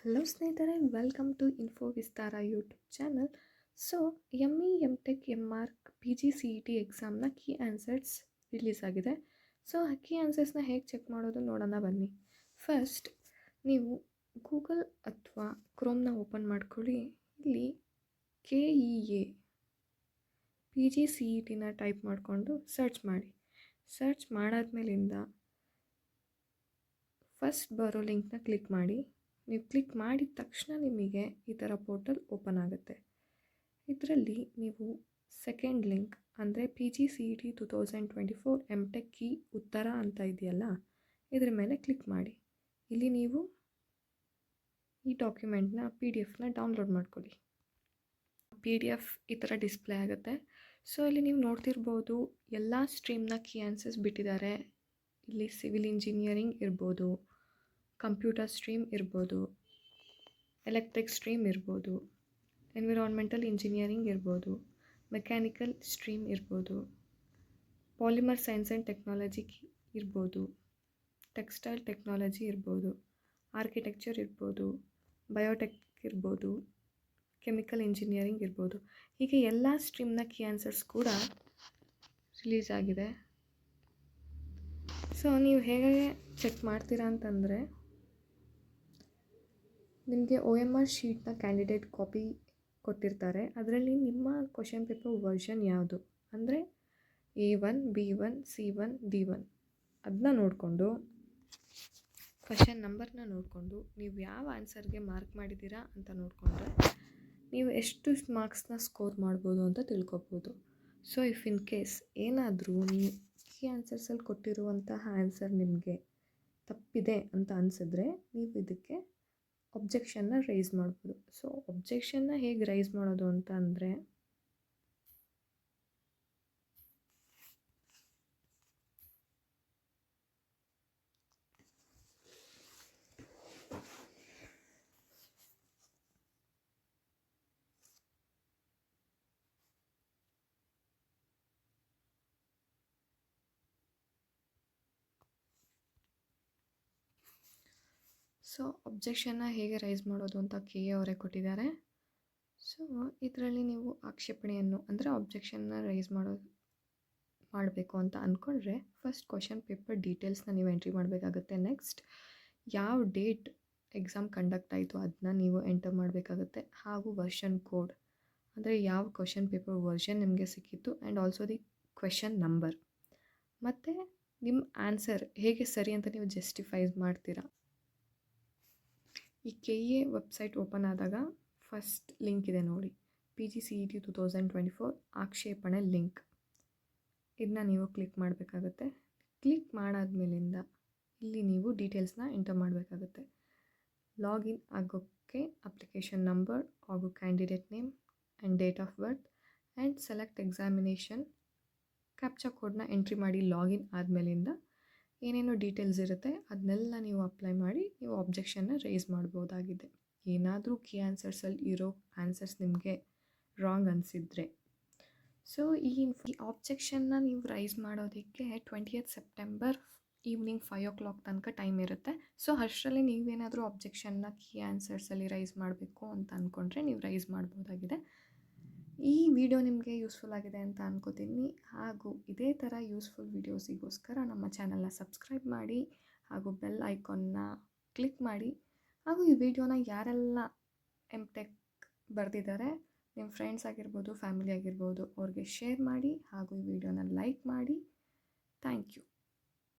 Hello ಸ್ನೇಹಿತರೆ, welcome to info Vistara YouTube channel. So M tech mark PGCET ಎಕ್ಸಾಮ್ನ key answers release ಆಗಿದೆ. So ಆ key ಆನ್ಸರ್ಸ್ನ ಹೇಗೆ ಚೆಕ್ ಮಾಡೋದು ನೋಡೋಣ ಬನ್ನಿ. ಫಸ್ಟ್ ನೀವು ಗೂಗಲ್ ಅಥವಾ ಕ್ರೋಮ್ನ ಓಪನ್ ಮಾಡ್ಕೊಳ್ಳಿ. ಇಲ್ಲಿ KEA PGCETನ ಟೈಪ್ ಮಾಡಿಕೊಂಡು ಸರ್ಚ್ ಮಾಡಿ. ಸರ್ಚ್ ಮಾಡಾದ್ಮೇಲಿಂದ ಫಸ್ಟ್ ಬರೋ ಲಿಂಕ್ನ ಕ್ಲಿಕ್ ಮಾಡಿ. ನೀವು ಕ್ಲಿಕ್ ಮಾಡಿದ ತಕ್ಷಣ ನಿಮಗೆ ಈ ಥರ ಪೋರ್ಟಲ್ ಓಪನ್ ಆಗುತ್ತೆ. ಇದರಲ್ಲಿ ನೀವು ಸೆಕೆಂಡ್ ಲಿಂಕ್ ಅಂದರೆ PGCET 2024 ಎಮ್.ಟೆಕ್ ಕೀ ಉತ್ತರ ಅಂತ ಇದೆಯಲ್ಲ, ಇದ್ರ ಮೇಲೆ ಕ್ಲಿಕ್ ಮಾಡಿ. ಇಲ್ಲಿ ನೀವು ಈ ಡಾಕ್ಯುಮೆಂಟ್ನ PDF ಡೌನ್ಲೋಡ್ ಮಾಡ್ಕೊಳ್ಳಿ. PDF ಈ ಥರ ಡಿಸ್ಪ್ಲೇ ಆಗುತ್ತೆ. ಸೊ ಇಲ್ಲಿ ನೀವು ನೋಡ್ತಿರ್ಬೋದು, ಎಲ್ಲ ಸ್ಟ್ರೀಮ್ನ ಕೀ ಆನ್ಸರ್ಸ್ ಬಿಟ್ಟಿದ್ದಾರೆ. ಇಲ್ಲಿ ಸಿವಿಲ್ ಇಂಜಿನಿಯರಿಂಗ್ ಇರ್ಬೋದು, ಕಂಪ್ಯೂಟರ್ ಸ್ಟ್ರೀಮ್ ಇರ್ಬೋದು, ಎಲೆಕ್ಟ್ರಿಕ್ ಸ್ಟ್ರೀಮ್ ಇರ್ಬೋದು, ಎನ್ವಿರಾನ್ಮೆಂಟಲ್ ಇಂಜಿನಿಯರಿಂಗ್ ಇರ್ಬೋದು, ಮೆಕ್ಯಾನಿಕಲ್ ಸ್ಟ್ರೀಮ್ ಇರ್ಬೋದು, ಪಾಲಿಮರ್ ಸೈನ್ಸ್ ಆ್ಯಂಡ್ ಟೆಕ್ನಾಲಜಿ ಇರ್ಬೋದು, ಟೆಕ್ಸ್ಟೈಲ್ ಟೆಕ್ನಾಲಜಿ ಇರ್ಬೋದು, ಆರ್ಕಿಟೆಕ್ಚರ್ ಇರ್ಬೋದು, ಬಯೋಟೆಕ್ ಇರ್ಬೋದು, ಕೆಮಿಕಲ್ ಇಂಜಿನಿಯರಿಂಗ್ ಇರ್ಬೋದು. ಹೀಗೆ ಎಲ್ಲ ಸ್ಟ್ರೀಮ್ನ ಕೀ ಆನ್ಸರ್ಸ್ ಕೂಡ ರಿಲೀಸ್ ಆಗಿದೆ. ಸೊ ನೀವು ಹೇಗೆ ಚೆಕ್ ಮಾಡ್ತೀರಾ ಅಂತಂದರೆ, ನಿಮಗೆ OMR ಶೀಟ್ನ ಕ್ಯಾಂಡಿಡೇಟ್ ಕಾಪಿ ಕೊಟ್ಟಿರ್ತಾರೆ. ಅದರಲ್ಲಿ ನಿಮ್ಮ ಕ್ವಶನ್ ಪೇಪರ್ ವರ್ಷನ್ ಯಾವುದು ಅಂದರೆ A1, B1, C1, D1 ಅದನ್ನ ನೋಡಿಕೊಂಡು, ಕ್ವಶನ್ ನಂಬರ್ನ ನೋಡಿಕೊಂಡು, ನೀವು ಯಾವ ಆನ್ಸರ್ಗೆ ಮಾರ್ಕ್ ಮಾಡಿದ್ದೀರಾ ಅಂತ ನೋಡಿಕೊಂಡ್ರೆ ನೀವು ಎಷ್ಟು ಮಾರ್ಕ್ಸ್ನ ಸ್ಕೋರ್ ಮಾಡ್ಬೋದು ಅಂತ ತಿಳ್ಕೊಬೋದು. ಸೊ ಇಫ್ ಇನ್ ಕೇಸ್ ಏನಾದರೂ ನೀವು ಕೀ ಆನ್ಸರ್ಸಲ್ಲಿ ಕೊಟ್ಟಿರುವಂತಹ ಆನ್ಸರ್ ನಿಮಗೆ ತಪ್ಪಿದೆ ಅಂತ ಅನಿಸಿದ್ರೆ ನೀವು ಇದಕ್ಕೆ ಒಬ್ಜೆಕ್ಷನ್ನ ರೈಸ್ ಮಾಡ್ಬೋದು. ಸೊ ಒಬ್ಜೆಕ್ಷನ್ನ ಹೇಗೆ ರೈಸ್ ಮಾಡೋದು ಅಂತ ಅಂದರೆ, ಒಬ್ಜೆಕ್ಷನ್ನ ಹೇಗೆ ರೈಸ್ ಮಾಡೋದು ಅಂತ KA ಅವರೇ ಕೊಟ್ಟಿದ್ದಾರೆ. ಸೊ ಇದರಲ್ಲಿ ನೀವು ಆಕ್ಷೇಪಣೆಯನ್ನು ಅಂದರೆ ಒಬ್ಜೆಕ್ಷನ್ನ ರೈಸ್ ಮಾಡಬೇಕು ಅಂತ ಅಂದ್ಕೊಂಡ್ರೆ ಫಸ್ಟ್ ಕ್ವಶನ್ ಪೇಪರ್ ಡೀಟೇಲ್ಸ್ನ ನೀವು ಎಂಟ್ರಿ ಮಾಡಬೇಕಾಗುತ್ತೆ. ನೆಕ್ಸ್ಟ್ ಯಾವ ಡೇಟ್ ಎಕ್ಸಾಮ್ ಕಂಡಕ್ಟ್ ಆಯಿತು ಅದನ್ನ ನೀವು ಎಂಟರ್ ಮಾಡಬೇಕಾಗುತ್ತೆ. ಹಾಗೂ ವರ್ಷನ್ ಕೋಡ್ ಅಂದರೆ ಯಾವ ಕ್ವಶನ್ ಪೇಪರ್ ವರ್ಷನ್ ನಿಮಗೆ ಸಿಕ್ಕಿತ್ತು and also the question number, ಮತ್ತು ನಿಮ್ಮ ಆನ್ಸರ್ ಹೇಗೆ ಸರಿ ಅಂತ ನೀವು ಜಸ್ಟಿಫೈಸ್ ಮಾಡ್ತೀರಾ. ಈ KA ವೆಬ್ಸೈಟ್ ಓಪನ್ ಆದಾಗ ಫಸ್ಟ್ ಲಿಂಕ್ ಇದೆ ನೋಡಿ, PGCET 2024 ಆಕ್ಷೇಪಣೆ ಲಿಂಕ್. ಇದನ್ನ ನೀವು ಕ್ಲಿಕ್ ಮಾಡಬೇಕಾಗುತ್ತೆ. ಕ್ಲಿಕ್ ಮಾಡಾದ್ಮೇಲಿಂದ ಇಲ್ಲಿ ನೀವು ಡೀಟೇಲ್ಸ್ನ ಎಂಟರ್ ಮಾಡಬೇಕಾಗುತ್ತೆ. ಲಾಗಿನ್ ಆಗೋಕ್ಕೆ ಅಪ್ಲಿಕೇಶನ್ ನಂಬರ್ ಹಾಗೂ candidate name and date of birth and select examination captcha ಕೋಡ್ನ ಎಂಟ್ರಿ ಮಾಡಿ. ಲಾಗಿನ್ ಆದಮೇಲಿಂದ ಏನೇನೋ ಡೀಟೇಲ್ಸ್ ಇರುತ್ತೆ ಅದನ್ನೆಲ್ಲ ನೀವು ಅಪ್ಲೈ ಮಾಡಿ ನೀವು ಒಬ್ಜೆಕ್ಷನ್ನ ರೈಸ್ ಮಾಡ್ಬೋದಾಗಿದೆ. ಏನಾದರೂ ಕೀ ಆನ್ಸರ್ಸಲ್ಲಿ ಇರೋ ಆನ್ಸರ್ಸ್ ನಿಮಗೆ ರಾಂಗ್ ಅನಿಸಿದರೆ. ಸೊ ಈ ಆಬ್ಜೆಕ್ಷನ್ನ ನೀವು ರೈಸ್ ಮಾಡೋದಕ್ಕೆ 20th ಸೆಪ್ಟೆಂಬರ್ ಈವ್ನಿಂಗ್ 5 o'clock ತನಕ ಟೈಮ್ ಇರುತ್ತೆ. ಸೊ ಅಷ್ಟರಲ್ಲಿ ನೀವೇನಾದರೂ ಆಬ್ಜೆಕ್ಷನ್ನ ಕೀ ಆನ್ಸರ್ಸಲ್ಲಿ ರೈಸ್ ಮಾಡಬೇಕು ಅಂತ ಅಂದ್ಕೊಂಡ್ರೆ ನೀವು ರೈಸ್ ಮಾಡ್ಬೋದಾಗಿದೆ. ಈ ವಿಡಿಯೋ ನಿಮಗೆ ಯೂಸ್ಫುಲ್ ಆಗಿದೆ ಅಂತ ಅನ್ಕೋತೀನಿ. ಹಾಗೂ ಇದೇ ಥರ ಯೂಸ್ಫುಲ್ ವೀಡಿಯೋಸಿಗೋಸ್ಕರ ನಮ್ಮ ಚಾನಲ್ನ ಸಬ್ಸ್ಕ್ರೈಬ್ ಮಾಡಿ ಹಾಗೂ ಬೆಲ್ ಐಕಾನ್ನ ಕ್ಲಿಕ್ ಮಾಡಿ. ಹಾಗೂ ಈ ವಿಡಿಯೋನ ಯಾರೆಲ್ಲ ಎಮ್.ಟೆಕ್ ಬರೆದಿದ್ದಾರೆ ನಿಮ್ಮ ಫ್ರೆಂಡ್ಸ್ ಆಗಿರ್ಬೋದು, ಫ್ಯಾಮಿಲಿ ಆಗಿರ್ಬೋದು, ಅವ್ರಿಗೆ ಶೇರ್ ಮಾಡಿ. ಹಾಗೂ ಈ ವಿಡಿಯೋ